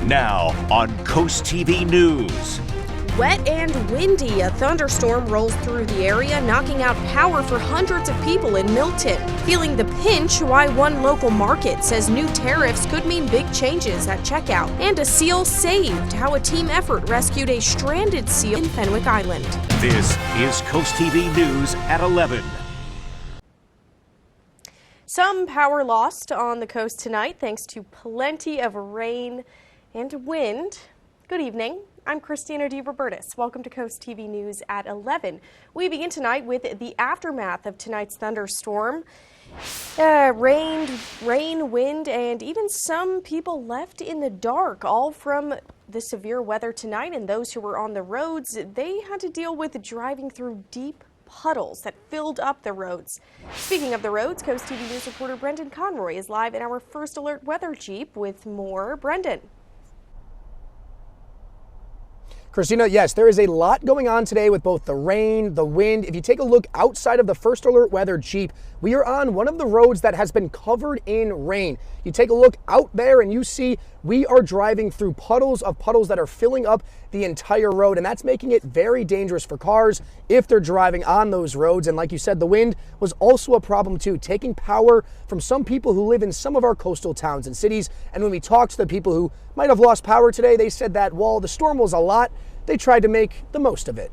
Now on CoastTV News. Wet and windy, a thunderstorm rolls through the area, knocking out power for hundreds of people in Milton. Feeling the pinch, why one local market says new tariffs could mean big changes at checkout. And a seal saved, how a team effort rescued a stranded seal in Fenwick Island. This is CoastTV News at 11. Some power lost on the coast tonight thanks to plenty of rain and wind. Good evening. I'm Christina DeRobertis. Welcome to CoastTV News at 11. We begin tonight with the aftermath of tonight's thunderstorm. Rain, wind, and even some people left in the dark, all from the severe weather tonight. And those who were on the roads, they had to deal with driving through deep puddles that filled up the roads. Speaking of the roads, CoastTV News reporter Brendan Conroy is live in our First Alert Weather Jeep with more. Brendan. Christina, yes, there is a lot going on today with both the rain, the wind. If you take a look outside of the First Alert Weather Jeep, we are on one of the roads that has been covered in rain. You take a look out there and you see we are driving through puddles that are filling up the entire road, and that's making it very dangerous for cars if they're driving on those roads. And like you said, the wind was also a problem too, taking power from some people who live in some of our coastal towns and cities. And when we talked to the people who might have lost power today, they said that while the storm was a lot, they tried to make the most of it.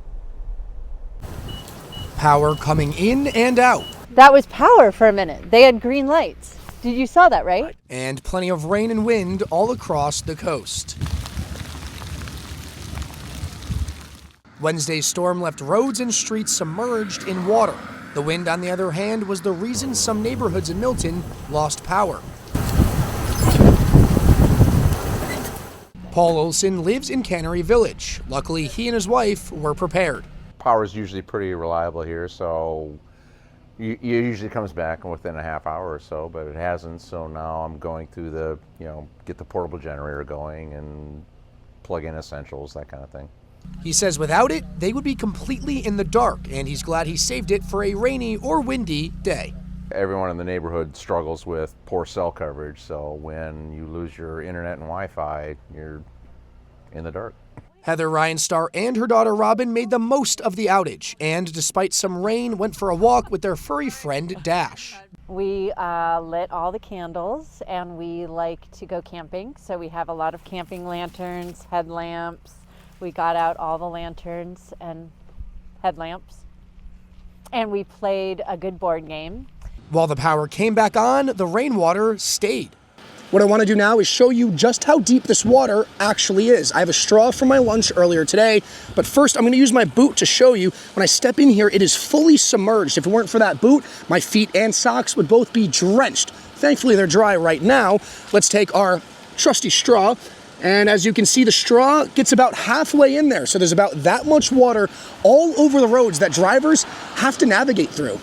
Power coming in and out. That was power for a minute. They had green lights. Did you saw that, right? And plenty of rain and wind all across the coast. Wednesday's storm left roads and streets submerged in water. The wind, on the other hand, was the reason some neighborhoods in Milton lost power. Paul Olson lives in Cannery Village. Luckily, he and his wife were prepared. Power is usually pretty reliable here, so it usually comes back within a half hour or so, but it hasn't. So now I'm going through the, get the portable generator going and plug in essentials, that kind of thing. He says without it, they would be completely in the dark, and he's glad he saved it for a rainy or windy day. Everyone in the neighborhood struggles with poor cell coverage, so when you lose your internet and Wi-Fi, you're in the dark. Heather Ryan-Starr and her daughter Robin made the most of the outage, and despite some rain, went for a walk with their furry friend Dash. We lit all the candles, and we like to go camping, so we have a lot of camping lanterns, headlamps. We got out all the lanterns and headlamps, and we played a good board game. While the power came back on, the rainwater stayed. What I want to do now is show you just how deep this water actually is. I have a straw from my lunch earlier today, but first I'm going to use my boot to show you. When I step in here, it is fully submerged. If it weren't for that boot, my feet and socks would both be drenched. Thankfully, they're dry right now. Let's take our trusty straw, and as you can see, the straw gets about halfway in there. So there's about that much water all over the roads that drivers have to navigate through.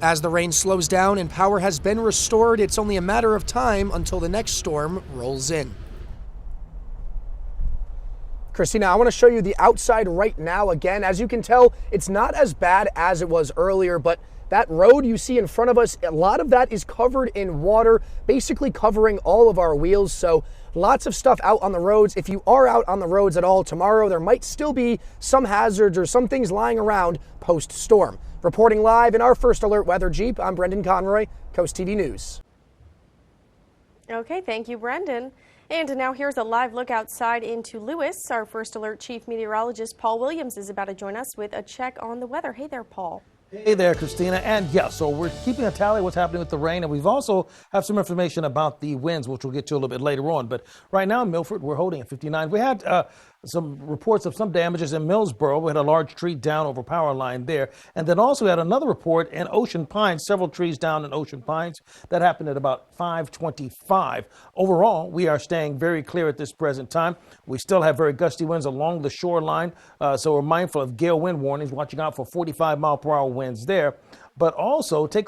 As the rain slows down and power has been restored, it's only a matter of time until the next storm rolls in. Christina, I want to show you the outside right now again. As you can tell, it's not as bad as it was earlier, but that road you see in front of us, a lot of that is covered in water, basically covering all of our wheels. So lots of stuff out on the roads. If you are out on the roads at all tomorrow, there might still be some hazards or some things lying around post-storm. Reporting live in our First Alert Weather Jeep, I'm Brendan Conroy, CoastTV News. Okay, thank you, Brendan. And now here's a live look outside into Lewis. Our First Alert Chief Meteorologist Paul Williams is about to join us with a check on the weather. Hey there, Paul. Hey there, Christina. And yeah, so we're keeping a tally of what's happening with the rain, and we've also have some information about the winds, which we'll get to a little bit later on. But right now in Milford, we're holding at 59. We had some reports of some damages in Millsboro. We had a large tree down over power line there. And then also we had another report in Ocean Pines, several trees down in Ocean Pines. That happened at about 5:25. Overall, we are staying very clear at this present time. We still have very gusty winds along the shoreline, so we're mindful of gale wind warnings, watching out for 45-mile-per-hour winds there. But also take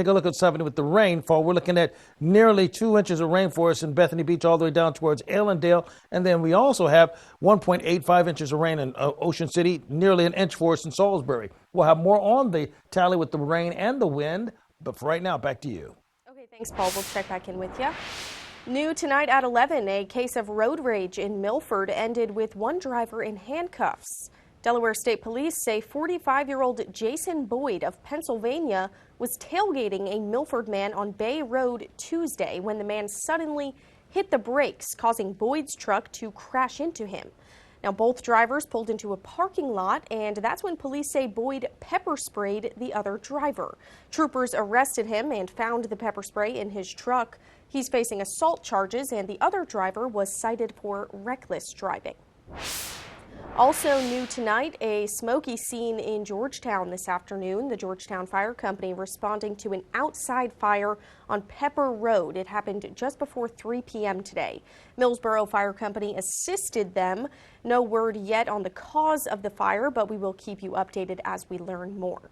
a look at something with the rainfall. We're looking at nearly 2 inches of rain for us in Bethany Beach all the way down towards Allendale. And then we also have 1.85 inches of rain in Ocean City, nearly an inch for us in Salisbury. We'll have more on the tally with the rain and the wind. But for right now, back to you. Okay, thanks, Paul. We'll check back in with you. New tonight at 11, a case of road rage in Milford ended with one driver in handcuffs. Delaware State Police say 45-year-old Jason Boyd of Pennsylvania was tailgating a Milford man on Bay Road Tuesday when the man suddenly hit the brakes, causing Boyd's truck to crash into him. Now, both drivers pulled into a parking lot, and that's when police say Boyd pepper sprayed the other driver. Troopers arrested him and found the pepper spray in his truck. He's facing assault charges, and the other driver was cited for reckless driving. Also new tonight, a smoky scene in Georgetown this afternoon. The Georgetown Fire Company responding to an outside fire on Pepper Road. It happened just before 3 p.m. today. Millsboro Fire Company assisted them. No word yet on the cause of the fire, but we will keep you updated as we learn more.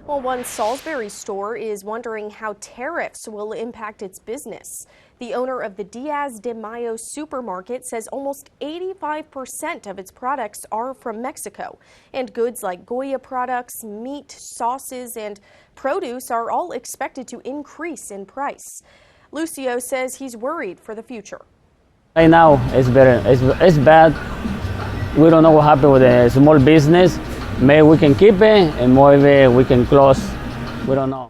Well, one Salisbury store is wondering how tariffs will impact its business. The owner of the Diaz de Mayo supermarket says almost 85% of its products are from Mexico, and goods like Goya products, meat, sauces, and produce are all expected to increase in price. Lucio says he's worried for the future. Right now, it's better. It's bad. We don't know what happened with the small business. Maybe we can keep it, and maybe we can close. We don't know.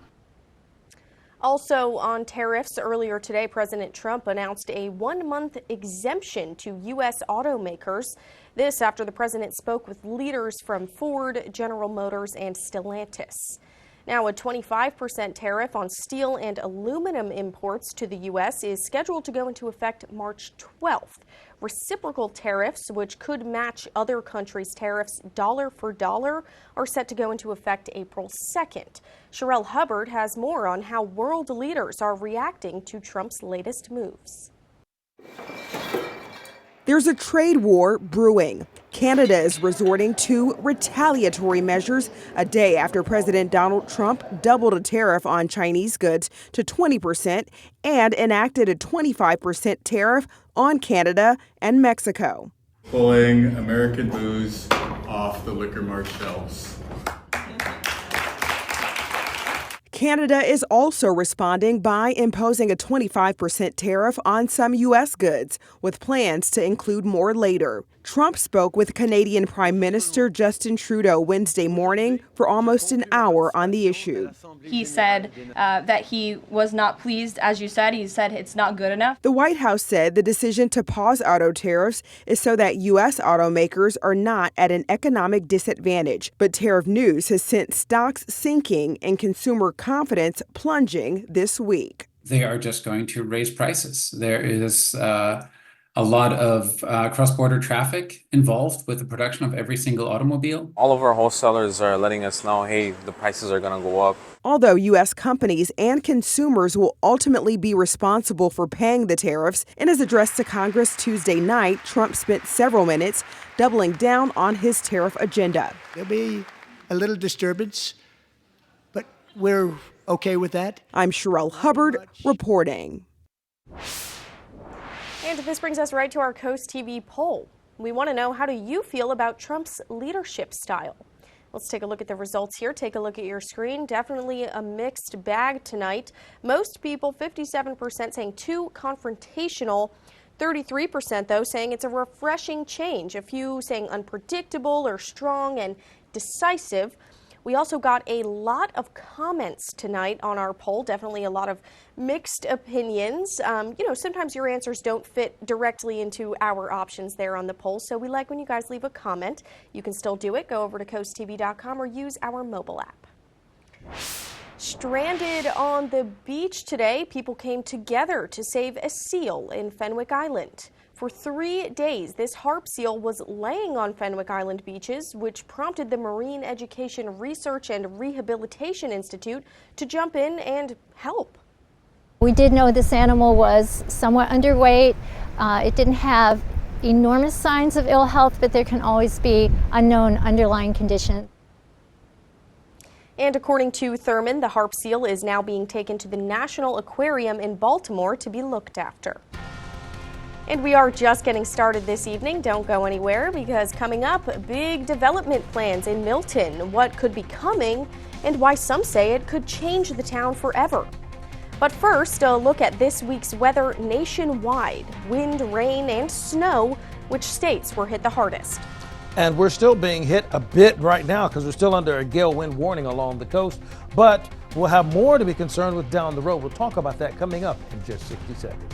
Also on tariffs, earlier today, President Trump announced a 1-month exemption to U.S. automakers. This after the president spoke with leaders from Ford, General Motors, and Stellantis. Now, a 25% tariff on steel and aluminum imports to the U.S. is scheduled to go into effect March 12th. Reciprocal tariffs, which could match other countries' tariffs dollar for dollar, are set to go into effect April 2nd. Sherelle Hubbard has more on how world leaders are reacting to Trump's latest moves. There's a trade war brewing. Canada is resorting to retaliatory measures a day after President Donald Trump doubled a tariff on Chinese goods to 20% and enacted a 25% tariff on Canada and Mexico. Pulling American booze off the liquor mart shelves. Canada is also responding by imposing a 25% tariff on some U.S. goods, with plans to include more later. Trump spoke with Canadian Prime Minister Justin Trudeau Wednesday morning for almost an hour on the issue. He said that he was not pleased, as you said. He said it's not good enough. The White House said the decision to pause auto tariffs is so that U.S. automakers are not at an economic disadvantage. But tariff news has sent stocks sinking and consumer confidence plunging this week. They are just going to raise prices. There is a lot of cross-border traffic involved with the production of every single automobile. All of our wholesalers are letting us know, hey, the prices are going to go up. Although U.S. companies and consumers will ultimately be responsible for paying the tariffs, in his address to Congress Tuesday night, Trump spent several minutes doubling down on his tariff agenda. There'll be a little disturbance, but we're okay with that. I'm Sherelle Hubbard reporting. And this brings us right to our CoastTV poll. We want to know, how do you feel about Trump's leadership style? Let's take a look at the results here. Take a look at your screen. Definitely a mixed bag tonight. Most people, 57%, saying too confrontational. 33%, though, saying it's a refreshing change. A few saying unpredictable or strong and decisive. We also got a lot of comments tonight on our poll, definitely a lot of mixed opinions. Sometimes your answers don't fit directly into our options there on the poll, so we like when you guys leave a comment. You can still do it. Go over to coasttv.com or use our mobile app. Stranded on the beach today, people came together to save a seal in Fenwick Island. For 3 days, this harp seal was laying on Fenwick Island beaches, which prompted the Marine Education Research and Rehabilitation Institute to jump in and help. We did know this animal was somewhat underweight. It didn't have enormous signs of ill health, but there can always be unknown underlying conditions. And according to Thurman, the harp seal is now being taken to the National Aquarium in Baltimore to be looked after. And we are just getting started this evening. Don't go anywhere, because coming up, big development plans in Milton, what could be coming, and why some say it could change the town forever. But first, a look at this week's weather nationwide. Wind, rain, and snow. Which states were hit the hardest? And we're still being hit a bit right now because we're still under a gale wind warning along the coast. But we'll have more to be concerned with down the road. We'll talk about that coming up in just 60 seconds.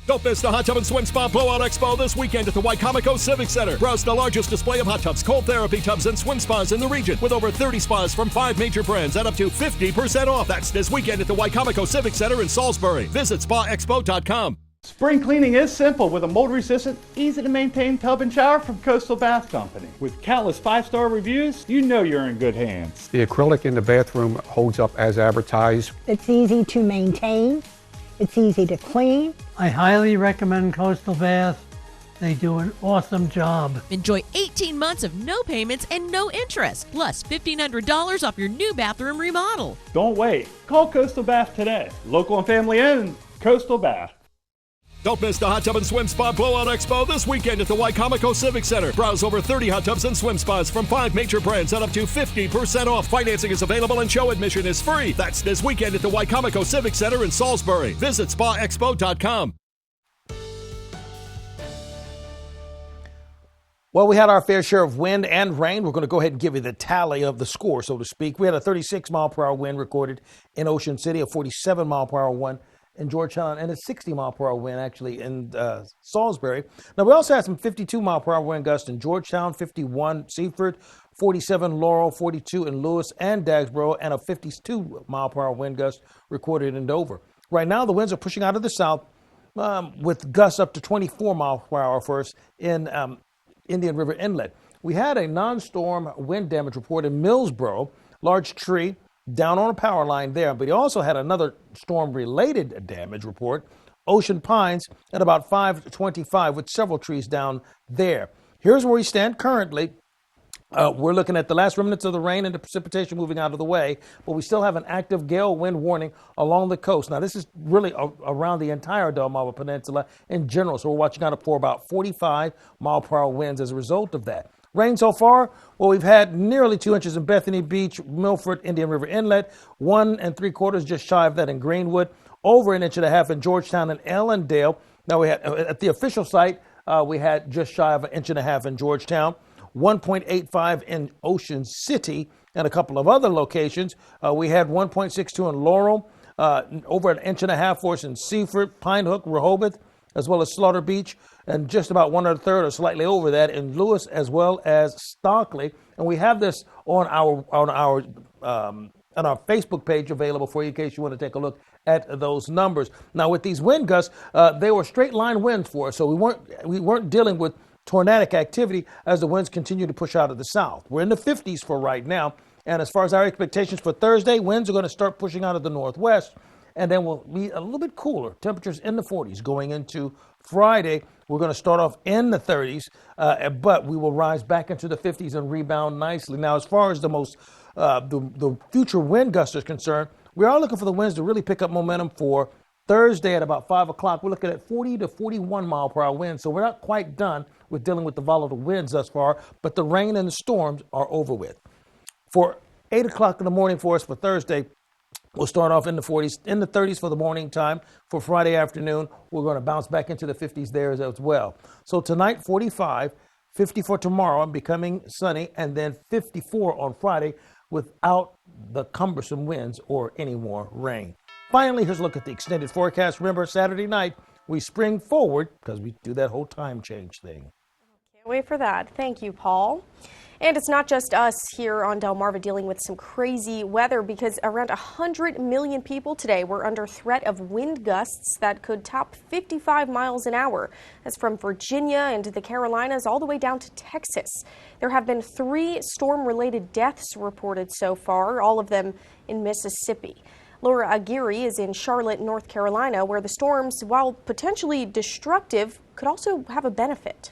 Don't miss the Hot Tub and Swim Spa Blowout Expo this weekend at the Waikamaco Civic Center. Browse the largest display of hot tubs, cold therapy tubs, and swim spas in the region with over 30 spas from 5 major brands at up to 50% off. That's this weekend at the Waikamaco Civic Center in Salisbury. Visit spaexpo.com. Spring cleaning is simple with a mold-resistant, easy-to-maintain tub and shower from Coastal Bath Company. With countless 5-star reviews, you know you're in good hands. The acrylic in the bathroom holds up as advertised. It's easy to maintain. It's easy to clean. I highly recommend Coastal Bath. They do an awesome job. Enjoy 18 months of no payments and no interest, plus $1,500 off your new bathroom remodel. Don't wait. Call Coastal Bath today. Local and family owned, Coastal Bath. Don't miss the Hot Tub and Swim Spa Blowout Expo this weekend at the Waikamaco Civic Center. Browse over 30 hot tubs and swim spas from 5 major brands at up to 50% off. Financing is available and show admission is free. That's this weekend at the Waikamaco Civic Center in Salisbury. Visit spaexpo.com. Well, we had our fair share of wind and rain. We're going to go ahead and give you the tally of the score, so to speak. We had a 36-mile-per-hour wind recorded in Ocean City, a 47-mile-per-hour one in Georgetown, and a 60-mile-per-hour wind actually in Salisbury. Now, we also had some 52-mile-per-hour wind gusts in Georgetown, 51 Seaford, 47 Laurel, 42 in Lewis and Dagsboro, and a 52-mile-per-hour wind gust recorded in Dover. Right now, the winds are pushing out of the south with gusts up to 24 miles per hour first in Indian River Inlet. We had a non-storm wind damage report in Millsboro, large tree down on a power line there, but he also had another storm-related damage report, Ocean Pines, at about 5:25 with several trees down there. Here's where we stand currently. We're looking at the last remnants of the rain and the precipitation moving out of the way, but we still have an active gale wind warning along the coast. Now, this is really around the entire Delmarva Peninsula in general, so we're watching out for about 45-mile-per-hour winds as a result of that. Rain so far, well, we've had nearly 2 inches in Bethany Beach, Milford, Indian River Inlet, 1 3/4, just shy of that in Greenwood, over 1.5 inches in Georgetown and Ellendale. Now, we had at the official site, we had just shy of 1.5 inches in Georgetown, 1.85 in Ocean City, and a couple of other locations. We had 1.62 in Laurel, over 1.5 inches for us in Seaford, Pine Hook, Rehoboth, as well as Slaughter Beach, and just about 1/3 or slightly over that in Lewis as well as Stockley. And we have this on our Facebook page available for you in case you want to take a look at those numbers. Now, with these wind gusts, they were straight line winds for us, so we weren't dealing with tornadic activity as the winds continue to push out of the south. We're in the 50s for right now, and as far as our expectations for Thursday, winds are going to start pushing out of the northwest, and then we'll be a little bit cooler, temperatures in the 40s going into Friday. We're going to start off in the 30s, but we will rise back into the 50s and rebound nicely. Now, as far as the future wind gusts is concerned, we are looking for the winds to really pick up momentum for Thursday at about 5 o'clock. We're looking at 40 to 41 mile per hour winds, so we're not quite done with dealing with the volatile winds thus far, but the rain and the storms are over with. For 8 o'clock in the morning for us for Thursday, we'll start off in the 40s, in the 30s for the morning time. For Friday afternoon, we're going to bounce back into the 50s there as well. So tonight, 45, 50 for tomorrow, becoming sunny, and then 54 on Friday without the cumbersome winds or any more rain. Finally, here's a look at the extended forecast. Remember, Saturday night, we spring forward because we do that whole time change thing. Can't wait for that. Thank you, Paul. And it's not just us here on Delmarva dealing with some crazy weather, because around 100 million people today were under threat of wind gusts that could top 55 miles an hour. That's from Virginia into the Carolinas all the way down to Texas. There have been 3 storm-related deaths reported so far, all of them in Mississippi. Laura Aguirre is in Charlotte, North Carolina, where the storms, while potentially destructive, could also have a benefit.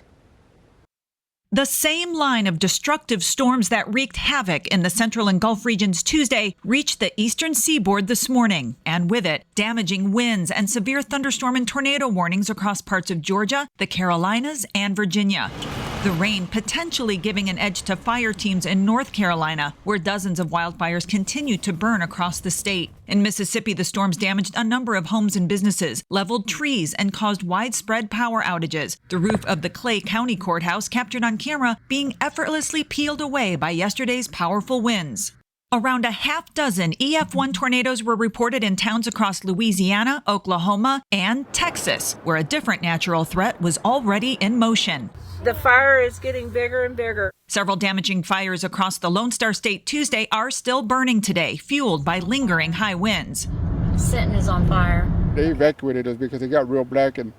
The same line of destructive storms that wreaked havoc in the central and Gulf regions Tuesday reached the eastern seaboard this morning, and with it, damaging winds and severe thunderstorm and tornado warnings across parts of Georgia, the Carolinas, and Virginia. The rain potentially giving an edge to fire teams in North Carolina, where dozens of wildfires continue to burn across the state. In Mississippi, the storms damaged a number of homes and businesses, leveled trees, and caused widespread power outages. The roof of the Clay County Courthouse captured on camera being effortlessly peeled away by yesterday's powerful winds. Around a half dozen EF1 tornadoes were reported in towns across Louisiana, Oklahoma, and Texas, where a different natural threat was already in motion. The fire is getting bigger and bigger. Several damaging fires across the Lone Star State Tuesday are still burning today, fueled by lingering high winds. Sinton is on fire. They evacuated us because it got real black and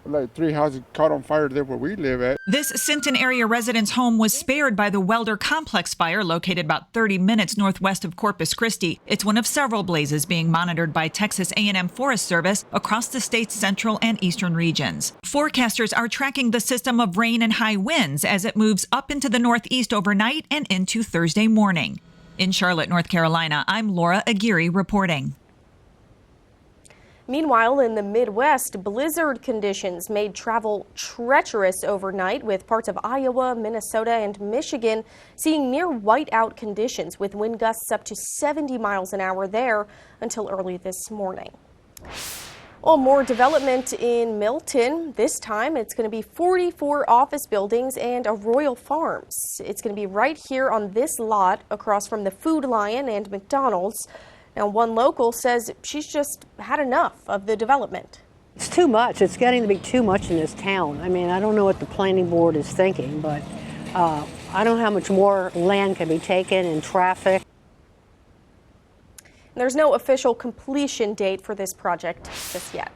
like 3 houses caught on fire there where we live at. This Sinton area resident's home was spared by the Welder Complex fire located about 30 minutes northwest of Corpus Christi. It's one of several blazes being monitored by Texas A&M Forest Service across the state's central and eastern regions. Forecasters are tracking the system of rain and high winds as it moves up into the northeast overnight and into Thursday morning. In Charlotte, North Carolina, I'm Laura Aguirre reporting. Meanwhile, in the Midwest, blizzard conditions made travel treacherous overnight, with parts of Iowa, Minnesota, and Michigan seeing near whiteout conditions with wind gusts up to 70 miles an hour there until early this morning. Well, more development in Milton. This time it's going to be 44 office buildings and a Royal Farms. It's going to be right here on this lot across from the Food Lion and McDonald's. Now, one local says she's just had enough of the development. It's too much. It's getting to be too much in this town. I mean, I don't know what the planning board is thinking, but I don't know how much more land can be taken and traffic. There's no official completion date for this project just yet.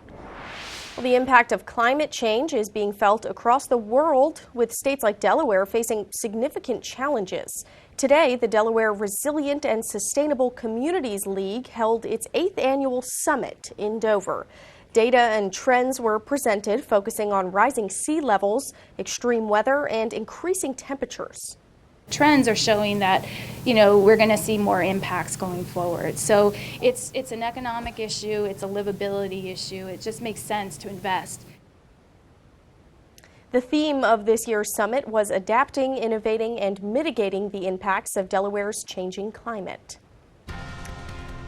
Well, the impact of climate change is being felt across the world, with states like Delaware facing significant challenges. Today, the Delaware Resilient and Sustainable Communities League held its 8th annual summit in Dover. Data and trends were presented, focusing on rising sea levels, extreme weather, and increasing temperatures. Trends are showing that, we're going to see more impacts going forward. So it's an economic issue, it's a livability issue. It just makes sense to invest. The theme of this year's summit was adapting, innovating, and mitigating the impacts of Delaware's changing climate.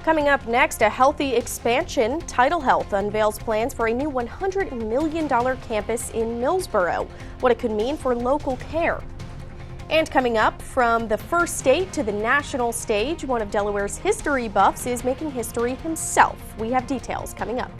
Coming up next, a healthy expansion. Tidal Health unveils plans for a new $100 million campus in Millsboro, what it could mean for local care. And coming up, from the first state to the national stage, one of Delaware's history buffs is making history himself. We have details coming up.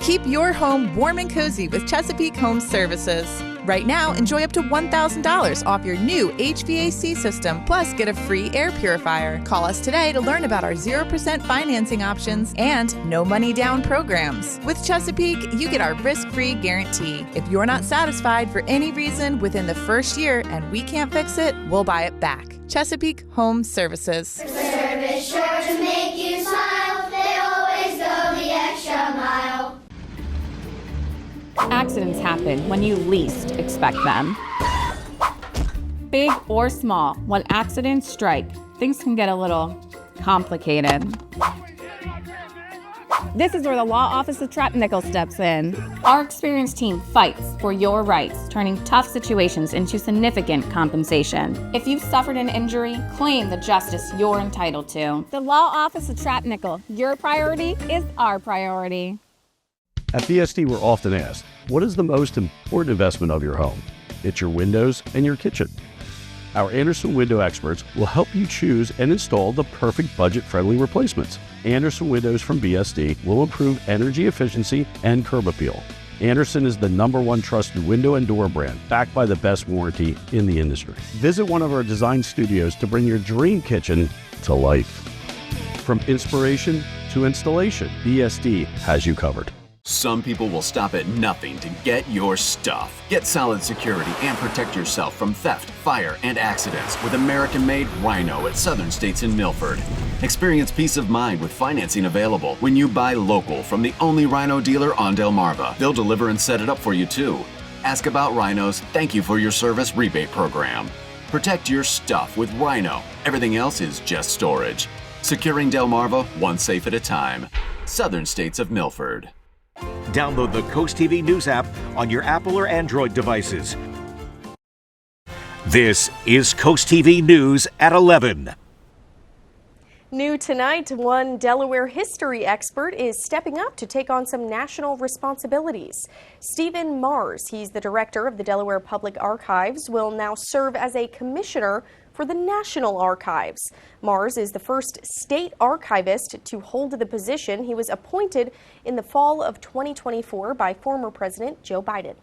Keep your home warm and cozy with Chesapeake Home Services. Right now, enjoy up to $1,000 off your new HVAC system, plus get a free air purifier. Call us today to learn about our 0% financing options and no money down programs. With Chesapeake, you get our risk-free guarantee. If you're not satisfied for any reason within the first year and we can't fix it, we'll buy it back. Chesapeake Home Services. Service sure to make you smile. They always go the extra mile. Accidents happen when you least expect them. Big or small, when accidents strike, things can get a little complicated. This is where the Law Office of Trapp Nickel steps in. Our experienced team fights for your rights, turning tough situations into significant compensation. If you've suffered an injury, claim the justice you're entitled to. The Law Office of Trapp Nickel. Your priority is our priority. At BSD, we're often asked, what is the most important investment of your home? It's your windows and your kitchen. Our Anderson window experts will help you choose and install the perfect budget-friendly replacements. Anderson windows from BSD will improve energy efficiency and curb appeal. Anderson is the #1 trusted window and door brand, backed by the best warranty in the industry. Visit one of our design studios to bring your dream kitchen to life. From inspiration to installation, BSD has you covered. Some people will stop at nothing to get your stuff. Get solid security and protect yourself from theft, fire, and accidents with American-made Rhino at Southern States in Milford. Experience peace of mind with financing available when you buy local from the only Rhino dealer on Delmarva. They'll deliver and set it up for you too. Ask about Rhino's Thank You for Your Service rebate program. Protect your stuff with Rhino. Everything else is just storage. Securing Delmarva one safe at a time. Southern States of Milford. Download the Coast TV News app on your Apple or Android devices. This is Coast TV News at 11. New tonight, one Delaware history expert is stepping up to take on some national responsibilities. Stephen Mars, he's the director of the Delaware Public Archives, will now serve as a commissioner for the National Archives. Mars is the first state archivist to hold the position. He was appointed in the fall of 2024 by former President Joe Biden.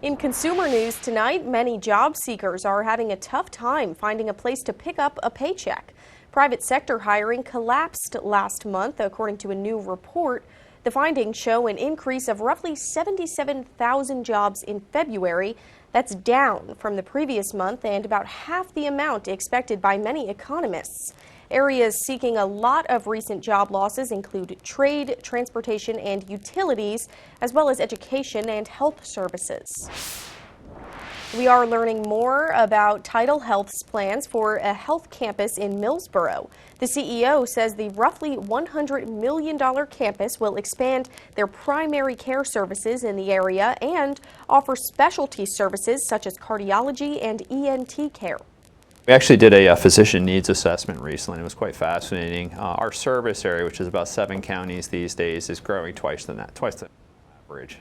In consumer news tonight, many job seekers are having a tough time finding a place to pick up a paycheck. Private sector hiring collapsed last month, according to a new report. The findings show an increase of roughly 77,000 jobs in February. That's down from the previous month and about half the amount expected by many economists. Areas seeking a lot of recent job losses include trade, transportation, and utilities, as well as education and health services. We are learning more about Tidal Health's plans for a health campus in Millsboro. The CEO says the roughly $100 million campus will expand their primary care services in the area and offer specialty services such as cardiology and ENT care. We actually did a physician needs assessment recently, and it was quite fascinating. Our service area, which is about 7 counties these days, is growing twice the average.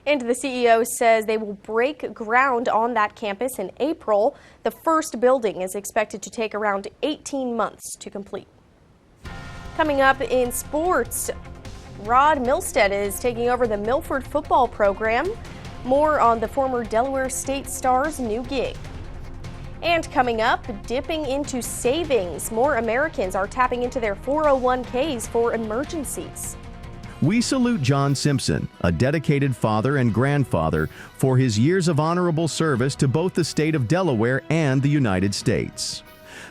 And the CEO says they will break ground on that campus in April. The first building is expected to take around 18 months to complete. Coming up in sports, Rod Milstead is taking over the Milford football program. More on the former Delaware State star's new gig. And coming up, dipping into savings. More Americans are tapping into their 401ks for emergencies. We salute John Simpson, a dedicated father and grandfather, for his years of honorable service to both the state of Delaware and the United States.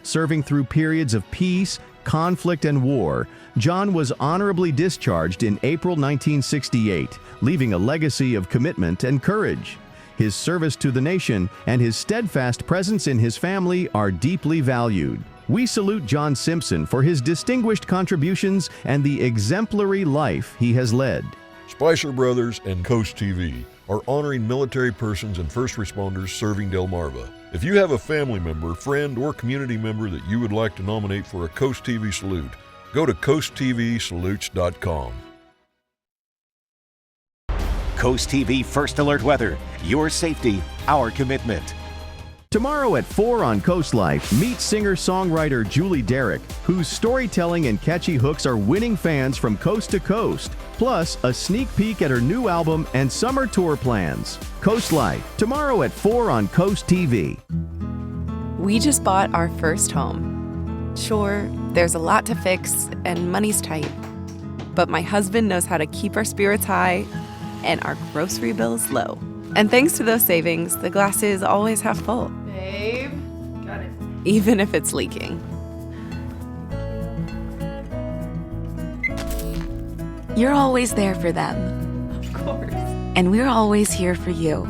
Serving through periods of peace, conflict, and war, John was honorably discharged in April 1968, leaving a legacy of commitment and courage. His service to the nation and his steadfast presence in his family are deeply valued. We salute John Simpson for his distinguished contributions and the exemplary life he has led. Spicer Brothers and Coast TV are honoring military persons and first responders serving Delmarva. If you have a family member, friend, or community member that you would like to nominate for a Coast TV salute, go to coasttvsalutes.com. Coast TV First Alert Weather. Your safety, our commitment. Tomorrow at 4 on Coast Life, meet singer-songwriter Julie Derrick, whose storytelling and catchy hooks are winning fans from coast to coast. Plus, a sneak peek at her new album and summer tour plans. Coast Life, tomorrow at 4 on Coast TV. We just bought our first home. Sure, there's a lot to fix and money's tight. But my husband knows how to keep our spirits high and our grocery bills low. And thanks to those savings, the glass is always half full. Babe, got it. Even if it's leaking. You're always there for them. Of course. And we're always here for you.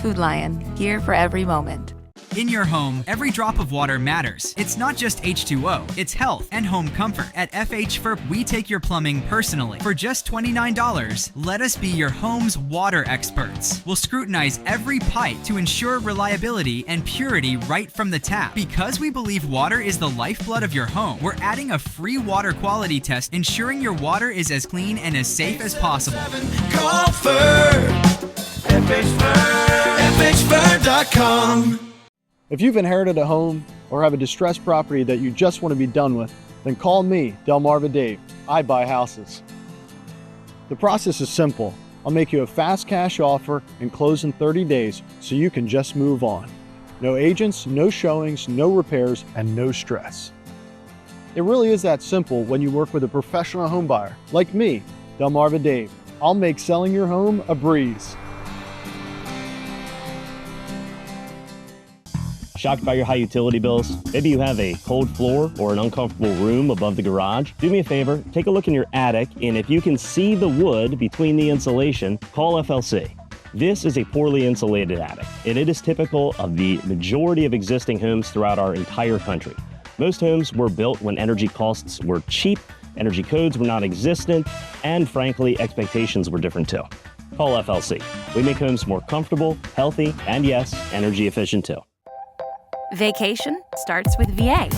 Food Lion, here for every moment. In your home, every drop of water matters. It's not just H2O, it's health and home comfort. At FHFERP, we take your plumbing personally. For just $29, let us be your home's water experts. We'll scrutinize every pipe to ensure reliability and purity right from the tap. Because we believe water is the lifeblood of your home, we're adding a free water quality test, ensuring your water is as clean and as safe as possible. Call FHFERP, FHFERP.com. If you've inherited a home or have a distressed property that you just want to be done with, then call me, Delmarva Dave. I buy houses. The process is simple. I'll make you a fast cash offer and close in 30 days so you can just move on. No agents, no showings, no repairs, and no stress. It really is that simple when you work with a professional home buyer like me, Delmarva Dave. I'll make selling your home a breeze. Shocked by your high utility bills? Maybe you have a cold floor or an uncomfortable room above the garage? Do me a favor, take a look in your attic, and if you can see the wood between the insulation, call FLC. This is a poorly insulated attic, and it is typical of the majority of existing homes throughout our entire country. Most homes were built when energy costs were cheap energy codes were non-existent, and frankly, expectations were different too. Call FLC. We make homes more comfortable, healthy, and yes, energy efficient too. Vacation starts with VA.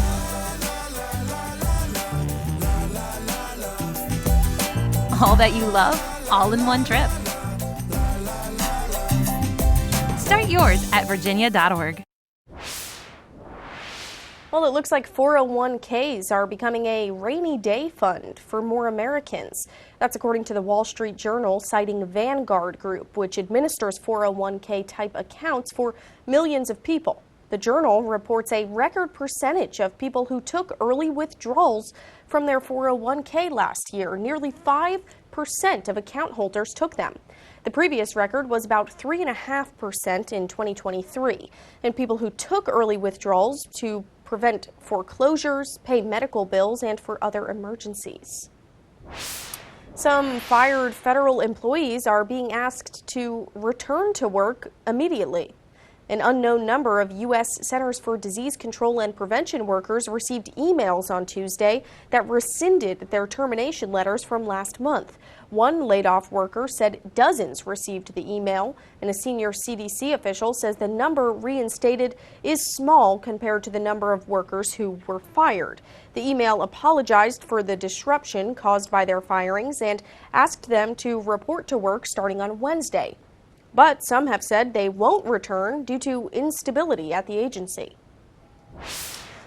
All that you love, all in one trip. Start yours at virginia.org. Well, it looks like 401ks are becoming a rainy day fund for more Americans. That's according to the Wall Street Journal, citing Vanguard Group, which administers 401k type accounts for millions of people. The Journal reports a record percentage of people who took early withdrawals from their 401k last year. Nearly 5% of account holders took them. The previous record was about 3.5% in 2023. And people who took early withdrawals to prevent foreclosures, pay medical bills, and for other emergencies. Some fired federal employees are being asked to return to work immediately. An unknown number of U.S. Centers for Disease Control and Prevention workers received emails on Tuesday that rescinded their termination letters from last month. One laid-off worker said dozens received the email, and a senior CDC official says the number reinstated is small compared to the number of workers who were fired. The email apologized for the disruption caused by their firings and asked them to report to work starting on Wednesday. But some have said they won't return due to instability at the agency.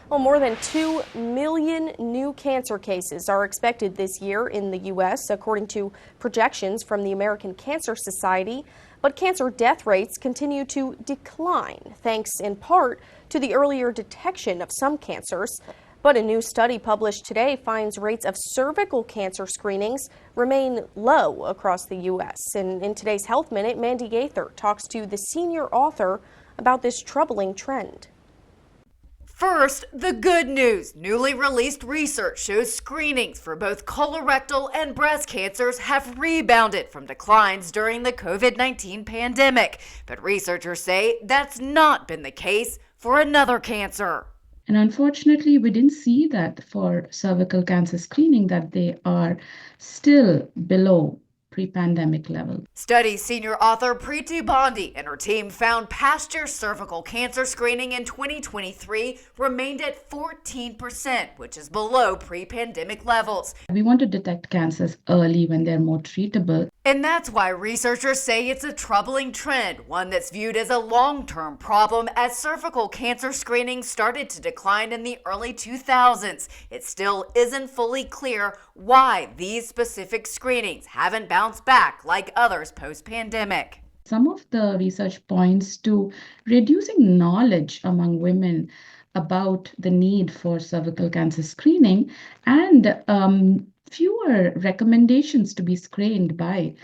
Well, more than 2 million new cancer cases are expected this year in the U.S., according to projections from the American Cancer Society. But cancer death rates continue to decline, thanks in part to the earlier detection of some cancers. But a new study published today finds rates of cervical cancer screenings remain low across the U.S. And in today's Health Minute, Mandy Gaither talks to the senior author about this troubling trend. First, the good news. Newly released research shows screenings for both colorectal and breast cancers have rebounded from declines during the COVID-19 pandemic. But researchers say that's not been the case for another cancer. And unfortunately, we didn't see that for cervical cancer screening, that they are still below pre-pandemic level. Study senior author Preeti Bondi and her team found past year cervical cancer screening in 2023 remained at 14%, which is below pre-pandemic levels. We want to detect cancers early when they're more treatable. And that's why researchers say it's a troubling trend, one that's viewed as a long-term problem as cervical cancer screening started to decline in the early 2000s. It still isn't fully clear why these specific screenings haven't bounced back like others post-pandemic. Some of the research points to reducing knowledge among women about the need for cervical cancer screening and fewer recommendations to be screened by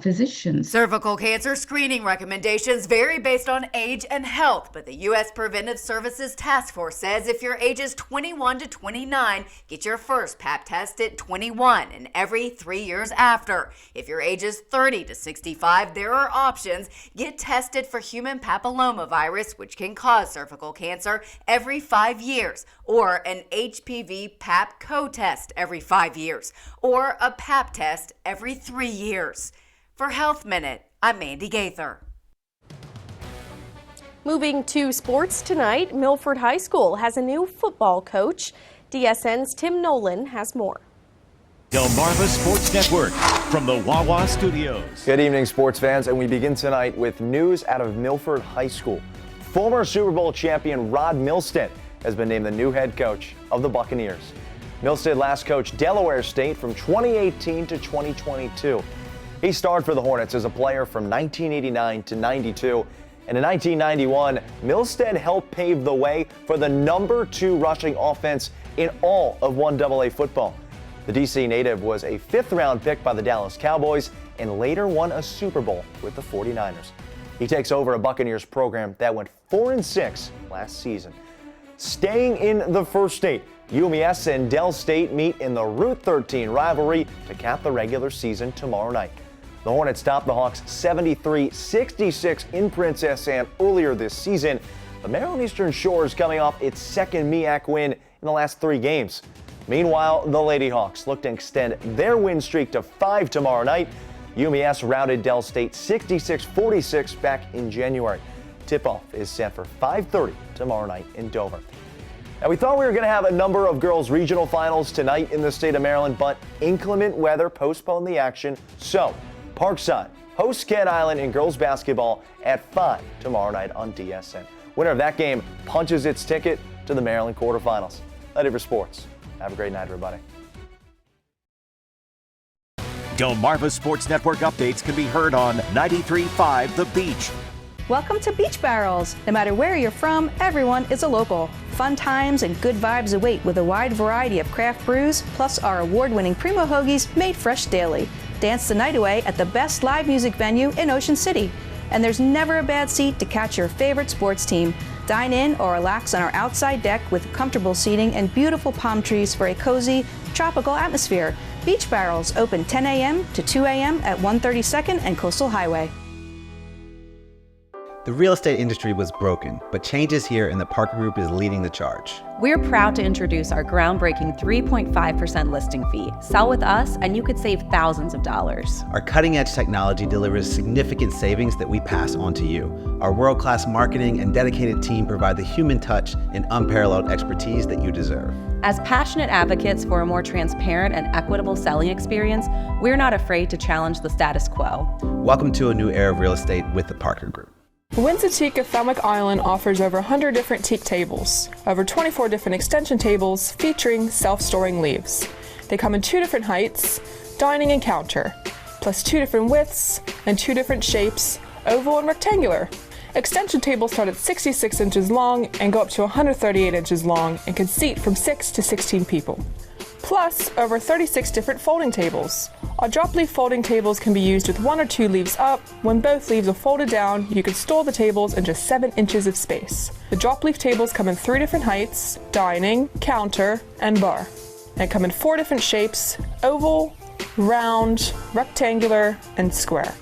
physicians. Cervical cancer screening recommendations vary based on age and health, but the U.S. Preventive Services Task Force says if your age is 21 to 29, get your first Pap test at 21 and every 3 years after. If your age is 30 to 65, there are options. Get tested for human papillomavirus, which can cause cervical cancer, every 5 years, or an HPV Pap co-test every 5 years, or a Pap test every 3 years. For Health Minute, I'm Mandy Gaither. Moving to sports tonight, Milford High School has a new football coach. DSN's Tim Nolan has more. Delmarva Sports Network from the Wawa Studios. Good evening, sports fans, and we begin tonight with news out of Milford High School. Former Super Bowl champion Rod Milstead has been named the new head coach of the Buccaneers. Milstead last coached Delaware State from 2018 to 2022. He starred for the Hornets as a player from 1989 to 92, and in 1991, Milstead helped pave the way for the number 2 rushing offense in all of 1AA football. The DC native was a 5th-round pick by the Dallas Cowboys and later won a Super Bowl with the 49ers. He takes over a Buccaneers program that went 4-6 last season. Staying in the first state, UMES and Del State meet in the Route 13 rivalry to cap the regular season tomorrow night. The Hornets topped the Hawks 73-66 in Princess Anne earlier this season. The Maryland Eastern Shore is coming off its second MEAC win in the last 3 games. Meanwhile, the Lady Hawks look to extend their win streak to 5 tomorrow night. UMES routed Dell State 66-46 back in January. Tip-off is set for 5:30 tomorrow night in Dover. Now, we thought we were going to have a number of girls' regional finals tonight in the state of Maryland, but inclement weather postponed the action. So, Parkside hosts Kent Island in girls basketball at 5 tomorrow night on DSN. Winner of that game punches its ticket to the Maryland quarterfinals. That's it for sports. Have a great night, everybody. Delmarva Sports Network updates can be heard on 93.5 The Beach. Welcome to Beach Barrels. No matter where you're from, everyone is a local. Fun times and good vibes await with a wide variety of craft brews, plus our award-winning Primo Hoagies made fresh daily. Dance the night away at the best live music venue in Ocean City. And there's never a bad seat to catch your favorite sports team. Dine in or relax on our outside deck with comfortable seating and beautiful palm trees for a cozy, tropical atmosphere. Beach Barrels open 10 a.m. to 2 a.m. at 132nd and Coastal Highway. The real estate industry was broken, but changes here and the Parker Group is leading the charge. We're proud to introduce our groundbreaking 3.5% listing fee. Sell with us and you could save thousands of dollars. Our cutting-edge technology delivers significant savings that we pass on to you. Our world-class marketing and dedicated team provide the human touch and unparalleled expertise that you deserve. As passionate advocates for a more transparent and equitable selling experience, we're not afraid to challenge the status quo. Welcome to a new era of real estate with the Parker Group. Windsor Teak of Falmouth Island offers over 100 different teak tables, over 24 different extension tables featuring self-storing leaves. They come in 2 different heights, dining and counter, plus 2 different widths and 2 different shapes, oval and rectangular. Extension tables start at 66 inches long and go up to 138 inches long and can seat from 6 to 16 people. Plus, over 36 different folding tables. Our drop leaf folding tables can be used with 1 or 2 leaves up. When both leaves are folded down, you can store the tables in just 7 inches of space. The drop leaf tables come in 3 different heights, dining, counter, and bar. And come in 4 different shapes, oval, round, rectangular, and square.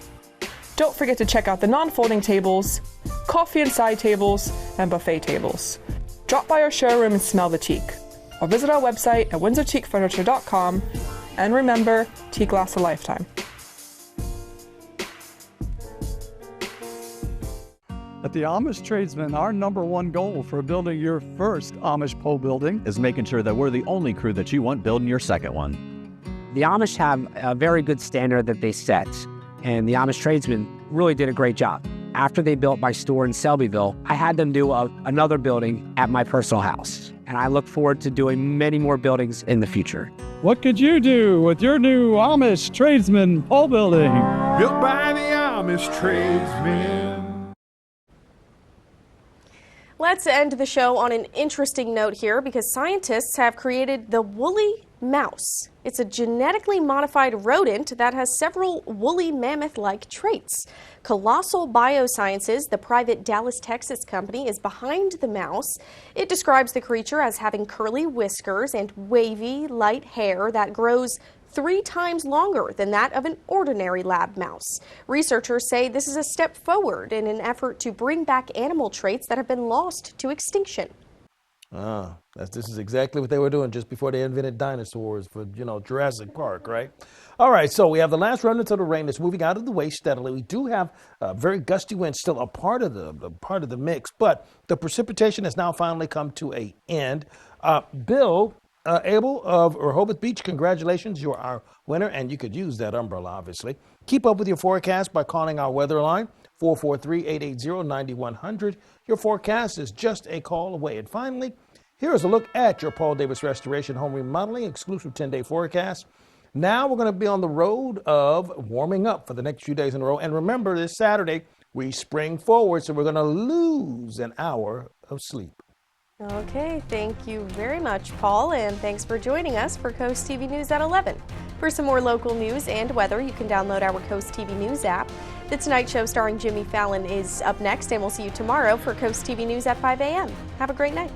Don't forget to check out the non-folding tables, coffee and side tables, and buffet tables. Drop by our showroom and smell the teak. Or visit our website at windsorteakfurniture.com. And remember, teak lasts a lifetime. At the Amish Tradesman, our #1 goal for building your first Amish pole building is making sure that we're the only crew that you want building your second one. The Amish have a very good standard that they set, and the Amish Tradesman really did a great job. After they built my store in Selbyville, I had them do another building at my personal house. And I look forward to doing many more buildings in the future. What could you do with your new Amish Tradesman pole building? Built by the Amish Tradesmen. Let's end the show on an interesting note here because scientists have created the woolly mouse. It's a genetically modified rodent that has several woolly mammoth-like traits. Colossal Biosciences, the private Dallas, Texas company, is behind the mouse. It describes the creature as having curly whiskers and wavy, light hair that grows 3 times longer than that of an ordinary lab mouse. Researchers say this is a step forward in an effort to bring back animal traits that have been lost to extinction. This is exactly what they were doing just before they invented dinosaurs for, Jurassic Park, right? All right, so we have the last remnants of the rain that's moving out of the way steadily. We do have very gusty winds still a part of the mix, but the precipitation has now finally come to an end. Bill Abel of Rehoboth Beach, congratulations, you're our winner, and you could use that umbrella, obviously. Keep up with your forecast by calling our weather line, 443-880-9100. Your forecast is just a call away. And finally, here is a look at your Paul Davis Restoration Home Remodeling exclusive 10-day forecast. Now we're going to be on the road of warming up for the next few days in a row. And remember, this Saturday, we spring forward, so we're going to lose an hour of sleep. Okay, thank you very much, Paul, and thanks for joining us for Coast TV News at 11. For some more local news and weather, you can download our Coast TV News app. The Tonight Show starring Jimmy Fallon is up next, and we'll see you tomorrow for Coast TV News at 5 a.m. Have a great night.